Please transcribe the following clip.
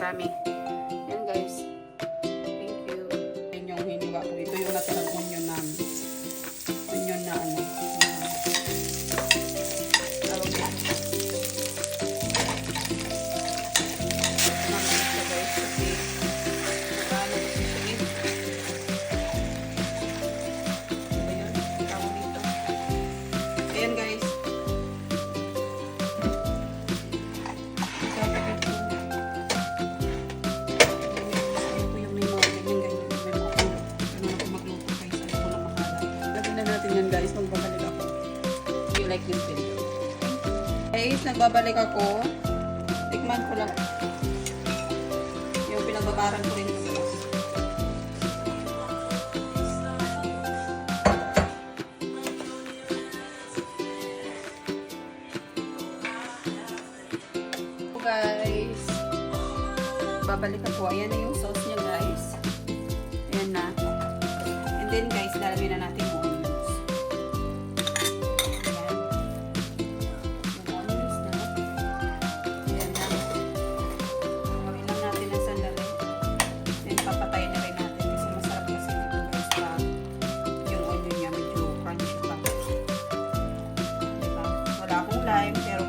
marami. Yan guys. Thank you. Yan yung hiniwa ko. Ito yung natirang onion namin. Onion na ano. Tawag yan. Marami siya guys. Kasi nakaano ko siya eh. Diba yun? Tawag dito. Ayan guys. Yan guys, magbabalik ako. If you like this video. Guys, nagbabalik ako. Tikman ko lang. Yung pinagbabaran ko rin sa sauce. So guys, babalik ako. Ayan na yung sauce niya guys. Ayan na. And then guys, lalagyan na natin yung onions. Ayan. Yung onions na. Ayan na. Gawin lang natin ang sandali. Then papatayin na rin natin kasi masarap kasi dito guys pa yung onion niya medyo crunchy pa. Diba? Wala akong lime pero